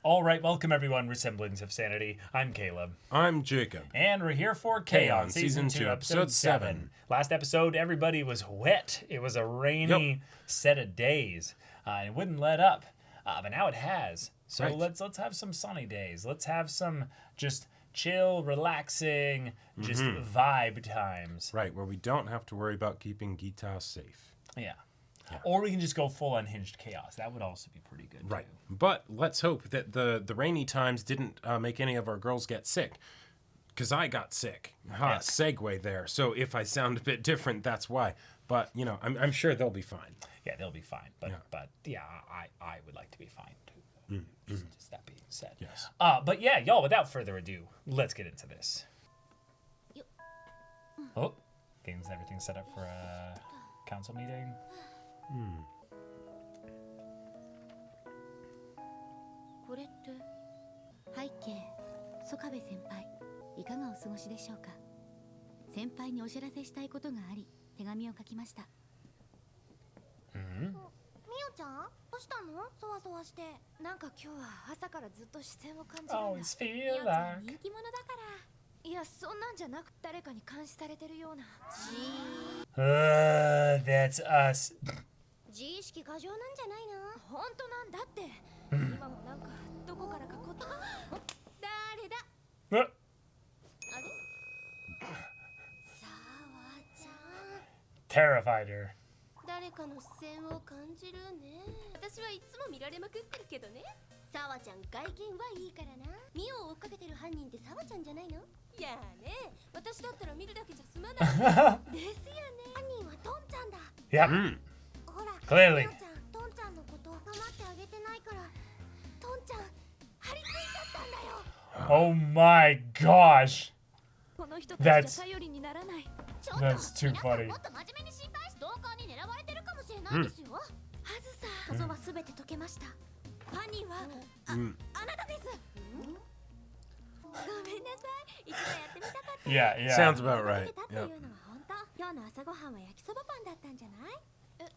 All right, welcome everyone. We're Semblance of Sanity. I'm Caleb. I'm Jacob. And we're here for K-On! K-On! Season 2, Episode 7. Last episode, everybody was wet. It was a rainy set of days. It wouldn't let up. But now it has. So Right. let's have some sunny days. Let's have some just chill, relaxing, just vibe times. Right, where we don't have to worry about keeping Gita safe. Yeah. Or we can just go full unhinged chaos. That would also be pretty good, Right. too. But let's hope that the rainy times didn't make any of our girls get sick. Because I got sick. Segue there. So if I sound a bit different, that's why. But, you know, I'm sure they'll be fine. Yeah, they'll be fine. But I would like to be fine, too. Just that being said. Yes. But yeah, y'all, without further ado, let's get into this. Oh, everything's set up for a council meeting. これって背景曽我部先輩いかがお過ごしでしょうか。先輩にお知らせしたいことがあり手紙を書きました。みおちゃんどうしたの？そわそわして。なんか今日は朝からずっと視線を感じるんだ。 Always feel みおちゃん like 人気者だから。いやそんなんじゃなく誰かに監視されてるような。That's us. 自意識過剰なんじゃないの？本当なんだって。今もなんかどこからかこった誰だ？あれ？さわちゃん。 Terrified her. 誰かの視線を感じるね。私はいつも見られまくってるけどね。さわちゃん外見はいいからな。ミオを追っかけてる犯人ってさわちゃんじゃないの？いやね、私だったら見るだけじゃ済まないですよね。犯人はトンちゃんだ。Yep. ほら、 Clearly. ミオちゃん、トンちゃんのこと構ってあげてないから、トンちゃん張り付いちゃったんだよ。 Oh my gosh. この人たちじゃ頼りにならない。ちょっと That's too 皆さん funny. もっと真面目に心配し、ストーカーに狙われてるかもしれないですよ。はずさ、謎はすべて解けました。犯人はあなたです。ごめんなさい。一度やってみたかった。 Yeah, yeah. Sounds about right. っていうのは本当。今日の朝ごはんは焼きそばパンだったんじゃない？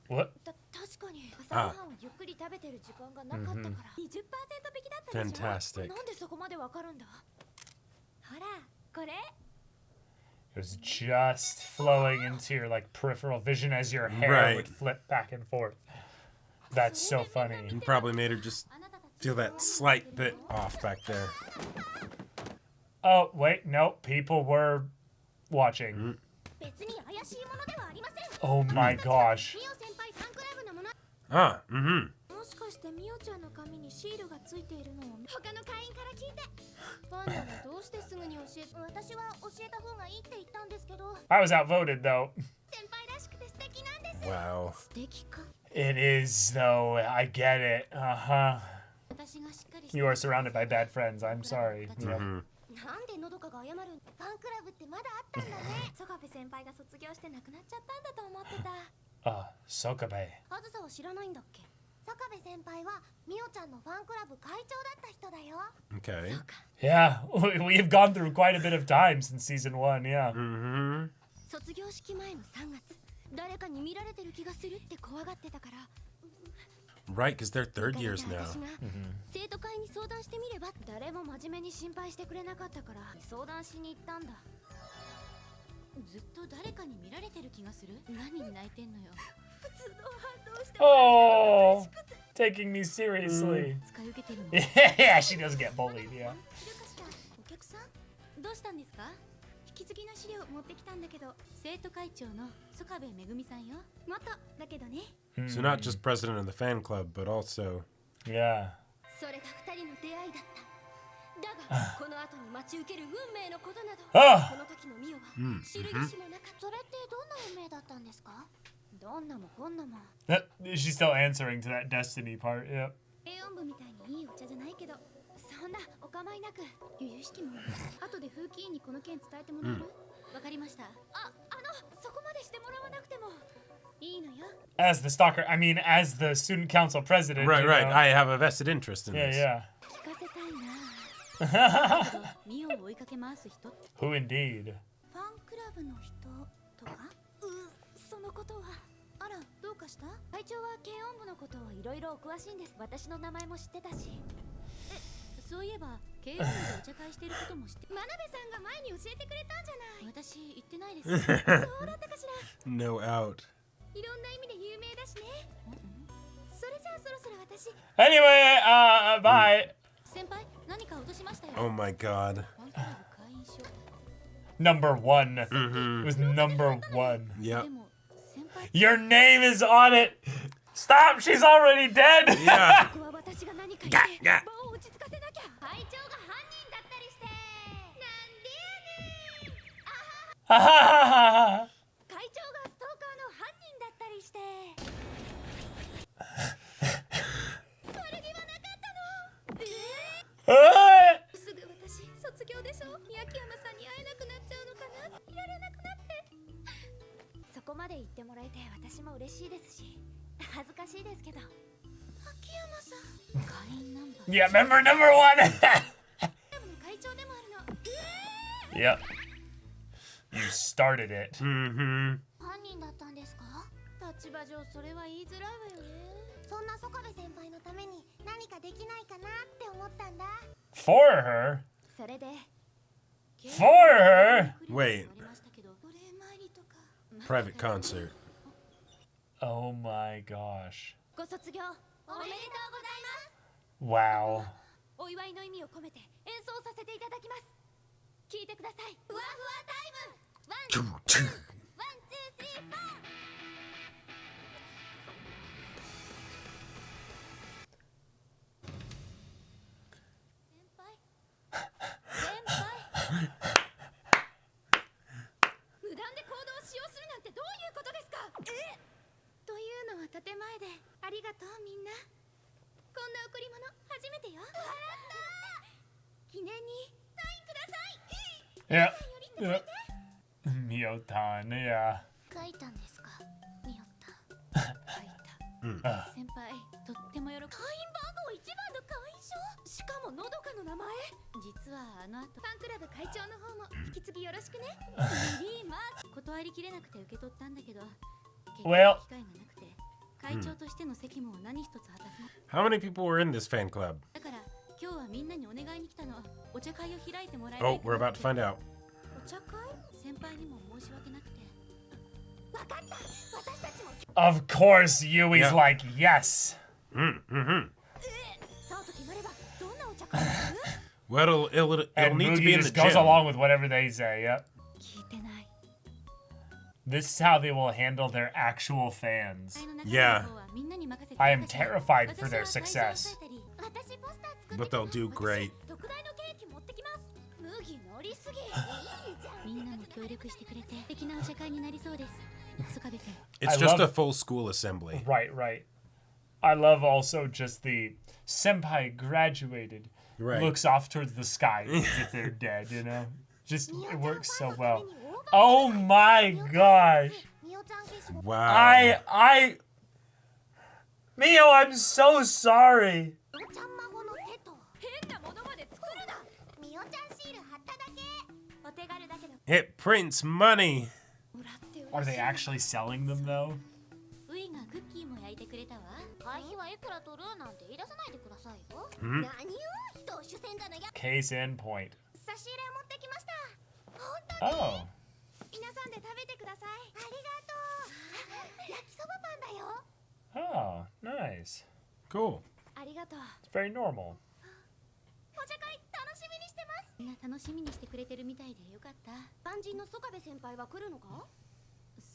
What? 確かに朝ごはんをゆっくり食べてる時間がなかったから 20% 引きだったでしょ。 Fantastic. なんでそこまでわかるんだ？ほら、これ。 It was just flowing into your like peripheral vision as your hair Right. would flip back and forth. That's so funny. You probably made her just feel that slight bit off back there. Oh, wait, no, people were watching. 別に怪しいものではありません。 Oh my gosh. ミオ先輩ファンクラブのもの。 Ah, もしかしてミオちゃんの髪にシールがついているのを他の会員から聞いて。ファンならどうしてすぐに教えて。私は教えた方がいいって言ったんですけど。 I was outvoted though. 先輩らしくて素敵なんです。 wow. 素敵か。 It is though. I get it. Uh-huh. 私がしっかりして。 You are surrounded by bad friends. I'm sorry. Yep. なんでのどかが謝る？ファンクラブってまだあったんだね。曽我部先輩が卒業して亡くなっちゃったんだと思ってた。 Sokabe. あずさは知らないんだっけ？曽我部先輩はミオちゃんのファンクラブ会長だった人だよ。 Okay. Yeah, we've gone through quite a bit of time since season 1, yeah. 卒業式前の3月、誰かに見られてる気がするって怖がってたから。 Right, because they're third years now. 私が生徒会に相談してみれば。誰も真面目に心配してくれなかったから相談しに行ったんだ。ずっと誰かに見られてる気がする。何に泣いてんのよ。普通の反応して。 Oh, taking me seriously. 使い受けてるの。 Yeah, she does get bullied, yeah. お客さん、どうしたんですか？引き継ぎの資料持ってきたんだけど。生徒会長の曽我部めぐみさんよ。元だけどね。 So not just president of the fan club, but also... Yeah. それが二人の出会いだった。だがこの後に待ち受ける運命のことなど、この時のミオは知る由もなかった。それってどんな運命だったんですか？どんなもこんなも。 She's still answering to that destiny part, yeah. 栄養部みたいにいいお茶じゃないけど、そんなお構いなく。由々しきも後で風紀委員にこの件伝えてもらえる？わかりました。そこまでしてもらわなくてもいいのよ。 As the stalker, I mean, as the student council president. Right, you right. know. I have a vested interest in Yeah, this. yeah. 聞かせたいな。ミオを追いかけ回す人って Who indeed? ファンクラブの人とか？そのことは。あら、どうかした？会長は軽音部のことをいろいろお詳しいんです。私の名前も知ってたし。経営でお茶会してることも知って。真鍋さんが前に教えてくれたんじゃない。私言ってないです。そうだったかしら。 No out. いろんな意味で有名だしね。それじゃあそろそろ私。 Anyway, bye. 先輩、何か落としましたよ。 Oh my god. ファンクラブ会員証。 Number 1. It was number 1. Yep. でも先輩。 Your name is on it. Stop, she's already dead. Yeah. ここは私が何か言ってが場を落ち着かせなきゃ。会長が犯人だったりして。なんでやねん。あはは。 Ha ha ha ha. 会長がストーカーの犯人だったりして。悪気はなかったの。すぐ私卒業でしょ。秋山さんに会えなくなっちゃうのかな。いられなくなって。そこまで言ってもらえて私も嬉しいですし、恥ずかしいですけど。秋山さん。会員ナンバー。 Yeah, member number 1. クラブの会長でもあるの。 Yep. You started it. 犯人だったんですか。立場上それは言いづらいわよね。そんな曽我部先輩のために何かできないかなって思ったんだ。 For her? それで For her? Wait. ありましたけど。お礼参りとか。 Private concert. Oh my gosh. ご卒業おめでとうございます。 Wow. お祝いの意味を込めて演奏させていただきます。聞いてください。ふわふわタイム。ワン、ツー、ワン、ツー、スリー、フォー。先輩。無断で行動を使用するなんてどういうことですか。というのは建前で。ありがとうみんな。こんな贈り物初めてよ。記念にサインください。 Yeah. Miotan, yeah. 書いたんですか。みよったん。書いた。先輩、とっても喜ぶ。会員番号1番の会員証。しかものどかの名前。実はあの後ファンクラブ会長の方も引き継ぎよろしくね。リーマー。断りきれなくて受け取ったんだけど、結局機 Well 会がなくて、会長としての責務を何一つ果たせな。 How many people were in this fan club? だから今日はみんなにお願いに来たの。お茶会を開いてもらえ Oh, we're about to find out. お茶会。先輩にも申し訳なくて。わかった。私たちも。 Of course, Yui's Yeah. like, yes. そうと決まればどんなお茶会にする。 Well, it'll And need to be Mugi in the just goes gym. along with whatever they say, yep. 聞いてない。 This is how they will handle their actual fans. 会の中 Yeah. の方はみんなに任せて。 I am terrified for their 私は会 success. 場を抑えたり。私ポスター作ってき But ます。 they'll do great. 特大のケーキ持ってきます。麦乗りすぎ。いいじゃん。みんなも協力してくれて素敵なお茶会になりそうです。曽我部さん。 It's I just love- a full school assembly. Right, right. I love also just the senpai graduated, Right. looks off towards the sky as if they're dead, you know? Just, it works so well. Oh my gosh. みおちゃん消しゴム。 Wow. Mio, I'm so sorry. みおちゃん孫の手と変なものまで作るな。みおちゃんシール貼っただけ。お手軽だけど It prints money. もらって嬉しい。 Are they actually selling them though? ウイがクッキーも焼いてくれたわ。会費はいくら取るなんて言い出さないでくださいよ。何を人を主戦だのや。 Case in point. 差し入れ持ってきました。本当に。 Oh, 皆さんで食べてください。ありがとう。焼きそばパンだよ。 oh, nice. Cool. ありがとう。 It's very normal. お茶会楽しみにしてます。みんな楽しみにしてくれてるみたいでよかった。肝心の曽我部先輩は来るのか。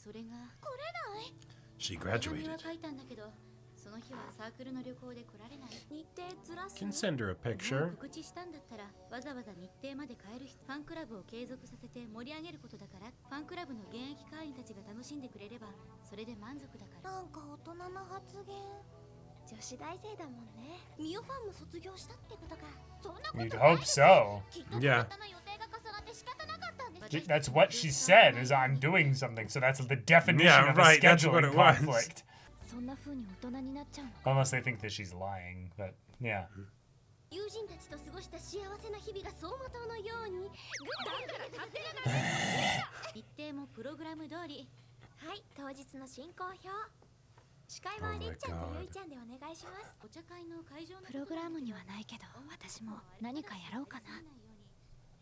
それが来れない。 She 手紙は graduated. 書いたんだけど、その日はサークルの旅行で来られない。日程ずらす。 Can send her a もう picture. 告知したんだったらわざわざ日程まで変える必要。ファンクラブを継続させて盛り上げることだから、ファンクラブの現役会員たちが楽しんでくれればそれで満足だから。なんか大人な発言。女子大生だもんね。ミオファンも卒業したってことか。そんなことない You'd です hope so. きっと Yeah. たまたま予定が重なって仕方なかったんです。 That's what she said, is I'm doing something. So that's the definition Yeah, of a right, that's what scheduling it was. conflict. そんな風に大人になっちゃうの。 Unless they think that she's lying, but yeah. 友人たちと過ごした幸せな日々が走馬灯のように。だから勝手ながら。日程もプログラム通り。はい、当日の進行表。司会はりっちゃんとゆいちゃんでお願いします。お茶会の会場のプログラムにはないけど、私も何かやろうかな。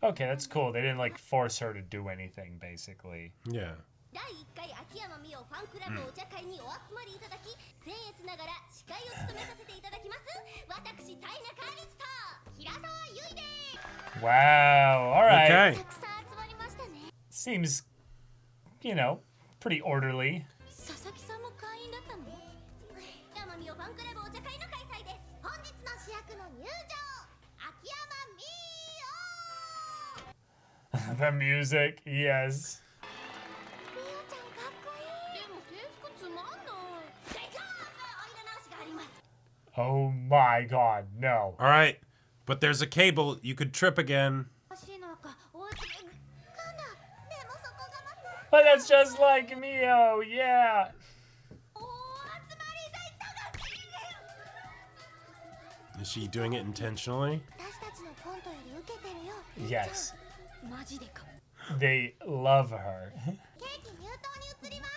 Okay, that's cool. They didn't like force her to do anything, basically. Yeah. 第1回秋山美桜ファンクラブお茶会にお集まりいただき、僭越ながら司会を務めさせていただきます私タイナカーリスト平沢ゆいです。 Wow. All right. Okay. たくさん集まりましたね。 Seems, you know, pretty orderly. 佐々木さんも会員だったの？秋山美桜ファンクラブお茶会の開催です。本日の主役の入場、秋山美桜。 The music, yes. 美桜ちゃんかっこいい。でも制服つまんない。大丈夫、お色直しがあります。 Oh my god, no. All right. But there's a cable. You could trip again. 欲しいのか、おうちで。噛んだ。でもそこがまた。 But that's just like Mio, yeah. お集まり大探し。 Is she doing it intentionally? 私たちのコントより受けてるよ。 Yes. マジでか。 They love her. ケーキ入刀に移ります。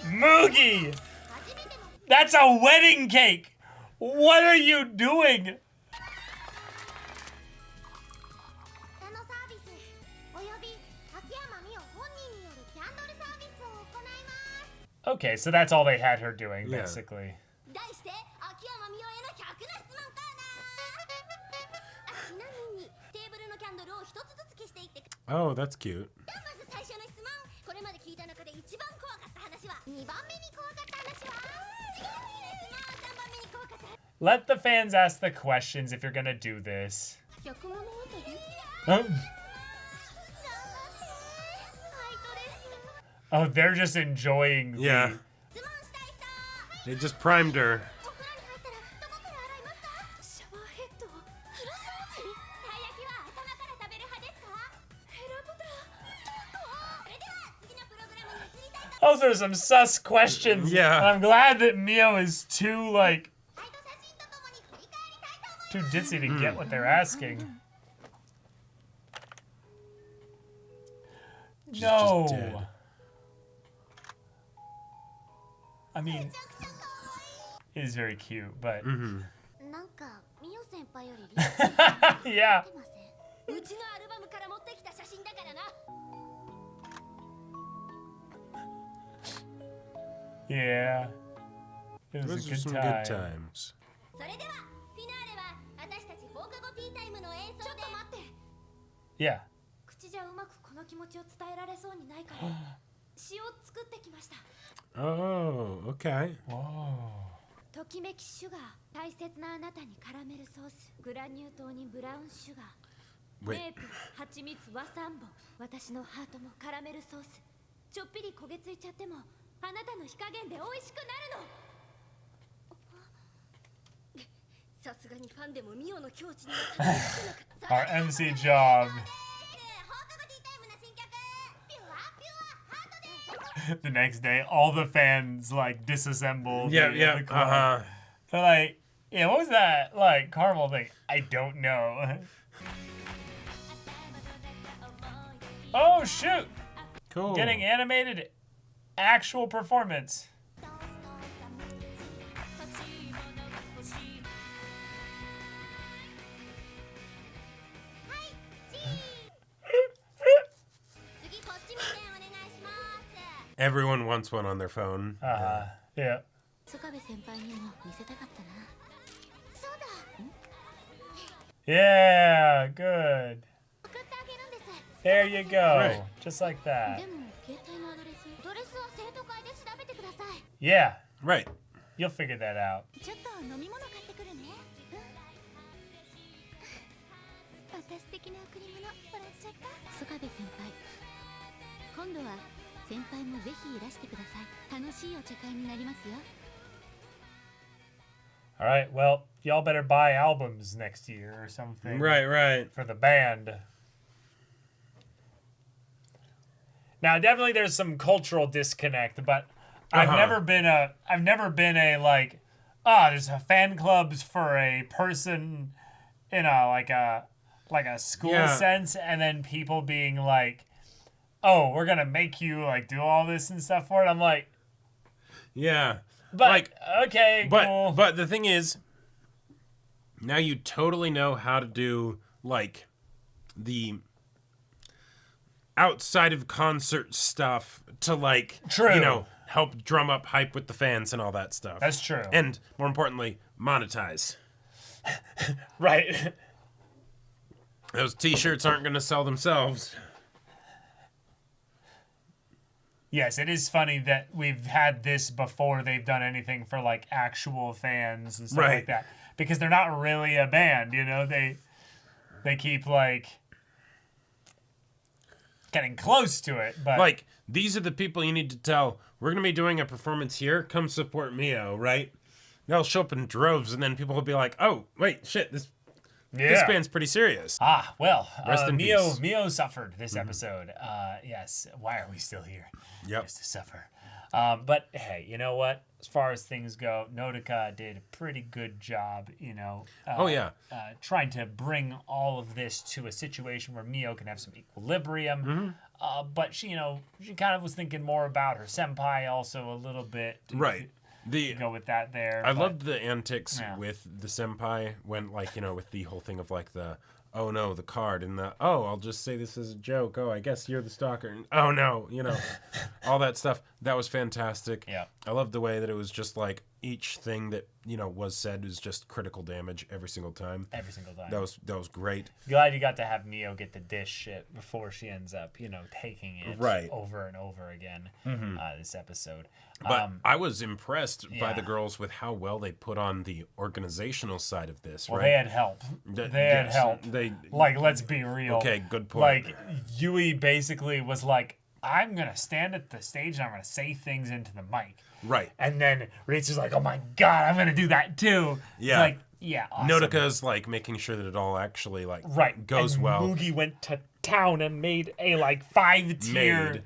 Moogie! 初めての That's a wedding cake! What are you doing? 歌のサービスおよび秋山美桜本人によるキャンドルサービスを行います。 Okay, so that's all they had her doing, Yeah. basically. 題して秋山美桜への100の質問コーナー。ちなみにテーブルのキャンドルを一つずつ消していってく。 Oh, that's cute. まず最初の質問。これまで聞いた中で一番怖かった話は2番目に怖かった話は3番目に怖かった。 Let the fans ask the questions if you're gonna do this. 百物語。 Oh, ファイトです。 oh, they're just enjoying the... Yeah. 質問したい人。 They just primed her. お風呂に入ったらどこから洗いますか？シャワーヘッド。風呂掃除。たい焼きは頭から食べる派ですか？ヘラブだ。それでは次のプログラムに移りたいと。 Those are some sus questions. Yeah. And I'm glad that Mio is too, like, サイト写真とともに振り返りたいと思います。 too ditzy to get what they're asking. She's No. just dead. I mean, it is very cute, but... なんかミオ先輩よりリアルになって yeah. ません。うちのアルバムから持ってきた写真だからな。 Yeah. It was Those a are good some time. good times. それではフィナーレは私たち放課後ティータイムの演奏で。ちょっと待って。 Yeah. 口じゃうまくこの気持ちを伝えられそうにないから詩を作ってきました。 Oh, okay. Whoa. ときめきシュガー、大切なあなたにカラメルソース、グラニュー糖にブラウンシュガー、 Wait. メープル、蜂蜜、和三盆、私のハートもカラメルソース。ちょっぴり焦げついちゃってもあなたの火加減で美味しくなるの。さすがにファンでもミオの境地にはたどり着くのか。 Our MC job. 放課後ティータイムの新曲ピュアピュアハートです。 The next day, all the fans, like, disassemble. Yeah, the, yeah. the club. They're like, yeah, what was that, like, caramel thing? I don't know. Oh, shoot. Cool. Getting animated actual performance. Everyone wants one on their phone. Yeah. 曽我部先輩にも見せたかったな。そうだ。 Yeah, good. 送ってあげるんです。 There you go. Right. Just like that. でも携帯のアドレス。ドレスは生徒会で調べてください。 Yeah, Right. you'll figure that out. ちょっと飲み物買ってくるね。私的な贈り物もらっちゃった。曽我部先輩。今度は先輩もぜひいらしてください。楽しいお茶会になりますよ。 All right, well, y'all better buy albums next year or something. Right, right. For the band. Now, definitely there's some cultural disconnect, but I've never been a like, there's a fan clubs for a person in a like a school sense, and then people being like, oh, we're gonna make you like do all this and stuff for it. I'm like, Yeah. But like, okay, cool. But the thing is, now you totally know how to do like the outside of concert stuff to like True. help drum up hype with the fans and all that stuff. That's true. And more importantly, monetize. Right. Those t-shirts aren't going to sell themselves. Yes, it is funny that we've had this before they've done anything for like actual fans and stuff Right. like that. Because they're not really a band, they keep like getting close to it, but Like, these are the people you need to tell, we're going to be doing a performance here, come support Mio, right? They'll show up in droves, and then people will be like, oh, wait, shit, this band's pretty serious. Well, Rest in peace. Mio suffered this episode. Yes, why are we still here? Yep. Just to suffer. But hey, you know what? As far as things go, Nodoka did a pretty good job, Oh, yeah. trying to bring all of this to a situation where Mio can have some equilibrium. But she kind of was thinking more about her senpai also a little bit. Right. Go with that there. I loved the antics Yeah. with the senpai when, like, with the whole thing of, like, the, oh, no, the card, and the, oh, I'll just say this as a joke. Oh, I guess you're the stalker. And, oh, no, all that stuff. That was fantastic. Yeah. I loved the way that it was just, like, each thing that, was said was just critical damage every single time. Every single time. That was great. Glad you got to have Mio get the dish shit before she ends up, taking it Right. over and over again this episode. But I was impressed by yeah. the girls with how well they put on the organizational side of this, Well, right? they had help. They had Yes, help. Like, let's be real. Okay, good point. Like, Yui basically was like, I'm going to stand at the stage and I'm going to say things into the mic. Right. And then Ritsu's like, oh my God, I'm going to do that too. Yeah. It's like, yeah, awesome. Nodoka's like making sure that it all actually like goes and well. Mugi went to town and made a like five-tier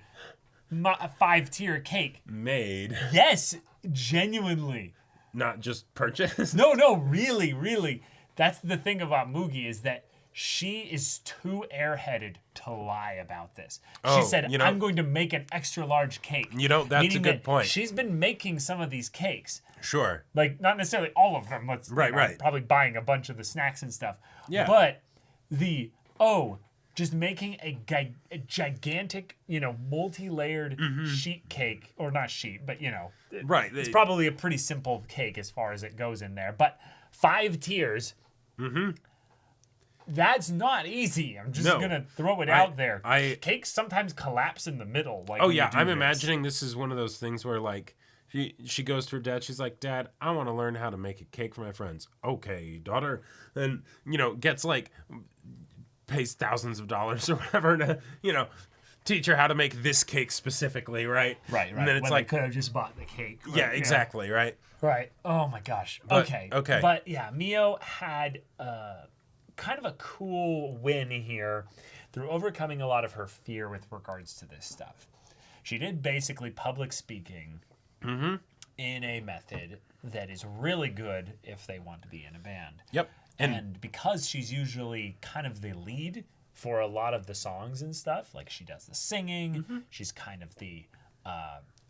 cake. Made. Yes, genuinely. Not just purchased. No, really. That's the thing about Mugi is that she is too airheaded to lie about this. She said, I'm going to make an extra large cake. That's Meaning a good point. She's been making some of these cakes. Sure. Like, not necessarily all of them. Right. Probably buying a bunch of the snacks and stuff. Yeah. But just making a gigantic, multi-layered sheet cake, or not sheet, but, Right. it's probably a pretty simple cake as far as it goes in there. But 5 tiers, that's not easy. I'm just going to throw it out there. Cakes sometimes collapse in the middle. Like, I'm imagining this is one of those things where, like, she goes to her dad. She's like, Dad, I want to learn how to make a cake for my friends. Okay, daughter. And, gets, like, pays thousands of dollars or whatever to, teach her how to make this cake specifically, right? Right. And then it's when like, they could have just bought the cake. Right? yeah, exactly, right? Right. Oh my gosh. But- okay. okay. But yeah, Mio had kind of a cool win here through overcoming a lot of her fear with regards to this stuff. She did basically public speaking in a method that is really good if they want to be in a band. Yep. And because she's usually kind of the lead for a lot of the songs and stuff, like she does the singing, she's kind of the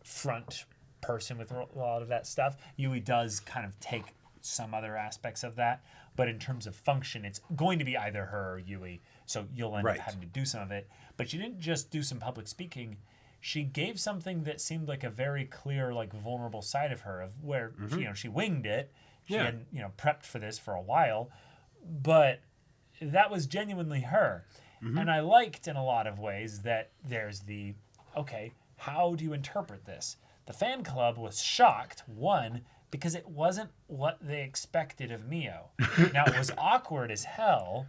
front person with a lot of that stuff. Yui does kind of take some other aspects of that, but in terms of function, it's going to be either her or Yui, so you'll end up having to do some of it. But she didn't just do some public speaking. She gave something that seemed like a very clear, like vulnerable side of her, of where she winged it. She had prepped for this for a while, but that was genuinely her. And I liked in a lot of ways that there's the, okay, how do you interpret this? The fan club was shocked, one, because it wasn't what they expected of Mio. Now, it was awkward as hell.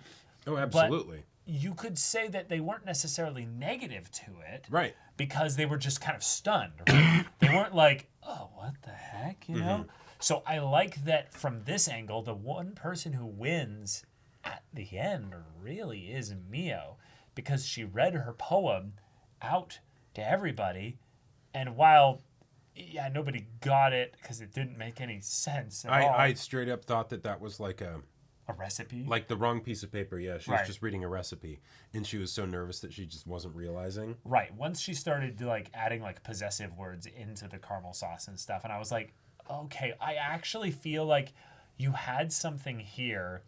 Oh, absolutely. But you could say that they weren't necessarily negative to it. Right. Because they were just kind of stunned. Right? They weren't like, oh, what the heck, you know? So I like that from this angle, the one person who wins at the end really is Mio, because she read her poem out to everybody, and while nobody got it because it didn't make any sense at all. I straight up thought that was like A recipe? Like the wrong piece of paper, yeah. She was Right. just reading a recipe, and she was so nervous that she just wasn't realizing. Right. Once she started like adding like possessive words into the caramel sauce and stuff, and I was like, okay, I actually feel like you had something here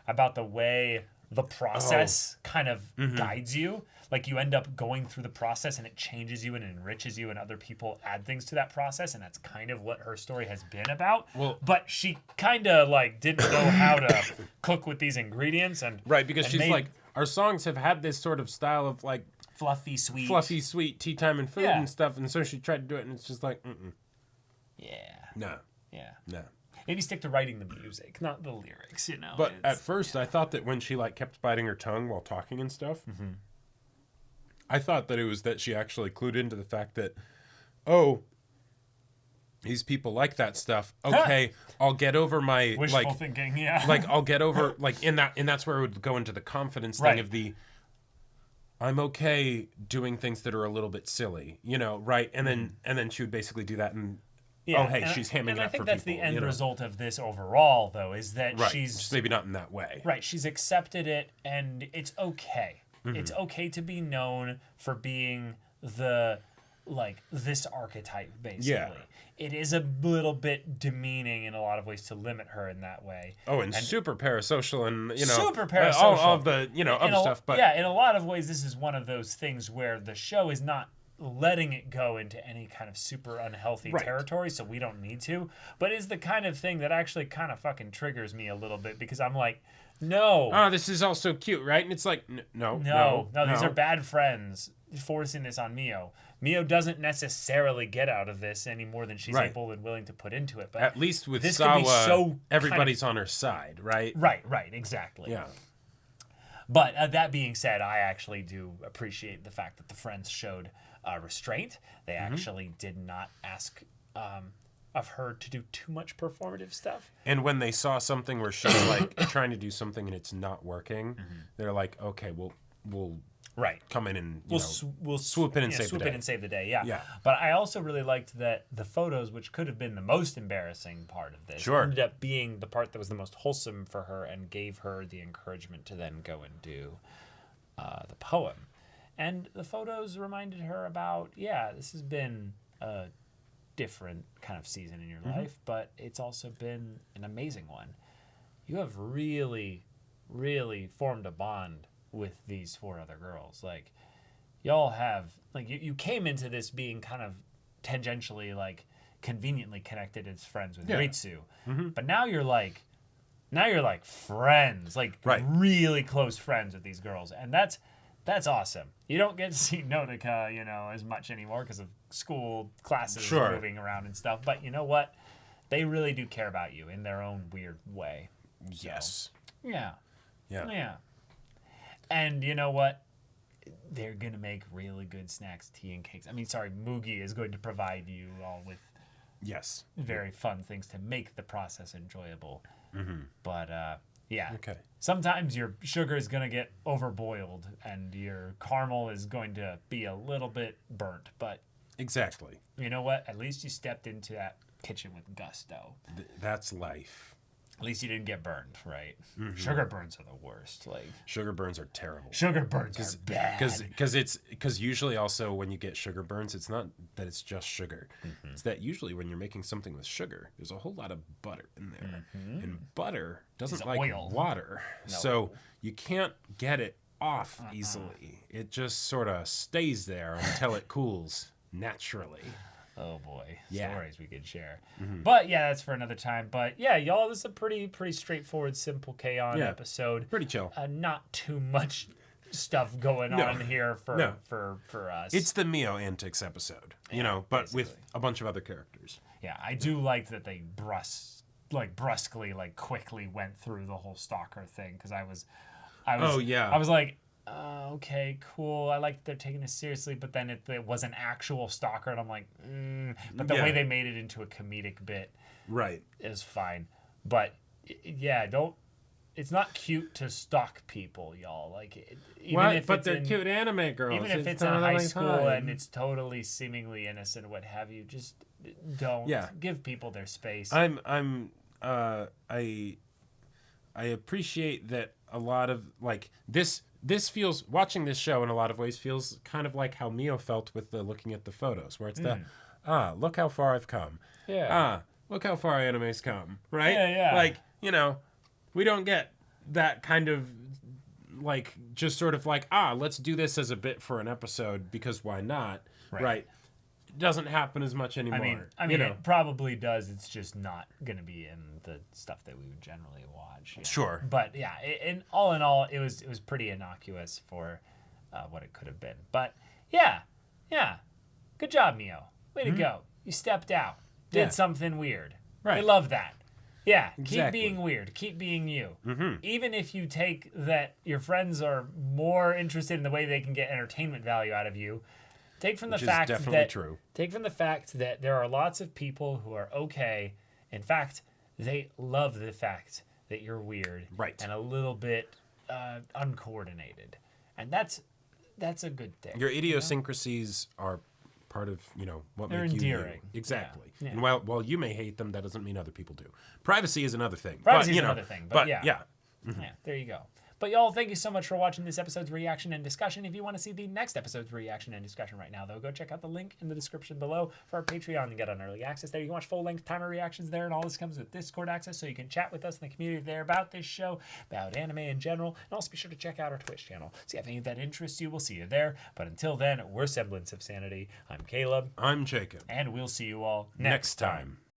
about the way the process kind of guides you. Like you end up going through the process and it changes you and enriches you, and other people add things to that process, and that's kind of what her story has been about. Well- but she kind of like didn't know how to cook with these ingredients, and Right, because and she's made like, our songs have had this sort of style of like fluffy sweet. sweet tea time and food Yeah. and stuff, and so she tried to do it, and it's just like, Yeah. no, Yeah. no. Maybe stick to writing the music, not the lyrics, you know. But It's- at first, I thought that when she like kept biting her tongue while talking and stuff, I thought that it was that she actually clued into the fact that, oh, these people like that stuff. Okay, I'll get over my wishful thinking, yeah. like I'll get over like in that, and that's where it would go into the confidence thing Right. of the. I'm okay doing things that are a little bit silly, you know, right? And then she would basically do that, and Yeah, oh hey, and she's I, hamming and it I up think for that's people. the end you know? result of this overall, though, is that Right, she's just maybe not in that way. right. She's accepted it, and it's okay. It's okay to be known for being the this archetype, basically. Yeah. It is a little bit demeaning in a lot of ways to limit her in that way. Oh, and super parasocial, and you know, Super all parasocial. of the other In a- stuff. But yeah, in a lot of ways, this is one of those things where the show is not letting it go into any kind of super unhealthy Right. territory, so we don't need to. But is the kind of thing that actually kind of fucking triggers me a little bit, because I'm like, no, oh, this is all so cute, right? And it's like, no, these are bad friends forcing this on Mio. Mio doesn't necessarily get out of this any more than she's Right. able and willing to put into it. But At least with this could be Sawa, so everybody's on her side, right? right, exactly. Yeah. But that being said, I actually do appreciate the fact that the friends showed restraint. They actually did not ask of her to do too much performative stuff. And when they saw something where she's like trying to do something and it's not working, they're like, okay, we'll Right. come in and We'll swoop in and save the swoop day. in and save the day. Yeah. Yeah. But I also really liked that the photos, which could have been the most embarrassing part of this, Sure. ended up being the part that was the most wholesome for her and gave her the encouragement to then go and do the poem. And the photos reminded her about, this has been a different kind of season in your life, but it's also been an amazing one. You have really, really formed a bond with these 4 other girls. Like, y'all have, like, you came into this being kind of tangentially, like, conveniently connected as friends with Ritsu. But now you're like friends, like Right. really close friends with these girls. And that's awesome. You don't get to see Nodoka, as much anymore because of school, classes, Sure. moving around and stuff. But you know what? They really do care about you in their own weird way. So, Yes. Yeah. Yeah. Yeah. And you know what? They're going to make really good snacks, tea, and cakes. I mean, sorry, Mugi is going to provide you all with Yes. very fun things to make the process enjoyable. But, yeah. Okay. Sometimes your sugar is going to get overboiled and your caramel is going to be a little bit burnt. But Exactly. you know what? At least you stepped into that kitchen with gusto. That's life. At least you didn't get burned, right? Sugar burns are the worst. Like, Sugar burns are terrible. sugar burns are bad. Because usually also when you get sugar burns, it's not that it's just sugar. It's that usually when you're making something with sugar, there's a whole lot of butter in there, and butter doesn't It's like oil. water, so you can't get it off easily. It just sort of stays there until it cools naturally. Oh boy, Yeah. stories we could share. But yeah, that's for another time. But yeah, y'all, this is a pretty straightforward, simple K-On! Yeah. Episode. Pretty chill. Not too much stuff going No. on here for No. for us. It's the Mio Antics episode, but with a bunch of other characters. yeah, I do like that they brusquely, quickly went through the whole stalker thing, because I was Oh, yeah. I was like, okay, cool. I like that they're taking this seriously, but then it was an actual stalker, and I'm like, but the Yeah. way they made it into a comedic bit Right. is fine. But yeah, don't. It's not cute to stalk people, y'all. Like, even if But it's they're in, cute anime girls. even if it's in high school and it's totally seemingly innocent, what have you, just don't Yeah. give people their space. I appreciate that a lot of like this feels, watching this show in a lot of ways feels kind of like how Mio felt with the looking at the photos, where it's look how far I've come. Yeah. Look how far anime's come, right? Yeah. Like, you know, we don't get that kind of like just sort of like, let's do this as a bit for an episode because why not? Right. It doesn't happen as much anymore. I mean, it probably does. It's just not going to be in the stuff that we would generally watch. Sure. But yeah, in all, it was pretty innocuous for what it could have been. But yeah. Good job, Mio. Way to go. You stepped out. Did something weird. Right. We love that. Yeah, Exactly. keep being weird. Keep being you. Even if you take that your friends are more interested in the way they can get entertainment value out of you, take from the fact that there are lots of people who are okay. In fact, they love the fact that you're weird, right, and a little bit uncoordinated, and that's a good thing. Your idiosyncrasies are part of, what they're make endearing. you. Exactly. Yeah. And while you may hate them, that doesn't mean other people do. Privacy is another thing. Privacy is another thing. But yeah. Yeah, there you go. But y'all, thank you so much for watching this episode's reaction and discussion. If you want to see the next episode's reaction and discussion right now, though, go check out the link in the description below for our Patreon and get on early access there. You can watch full-length timer reactions there, and all this comes with Discord access, so you can chat with us in the community there about this show, about anime in general, and also be sure to check out our Twitch channel. See if any of that interests you. We'll see you there. But until then, we're Semblance of Sanity. I'm Caleb. I'm Jacob. And we'll see you all Next time.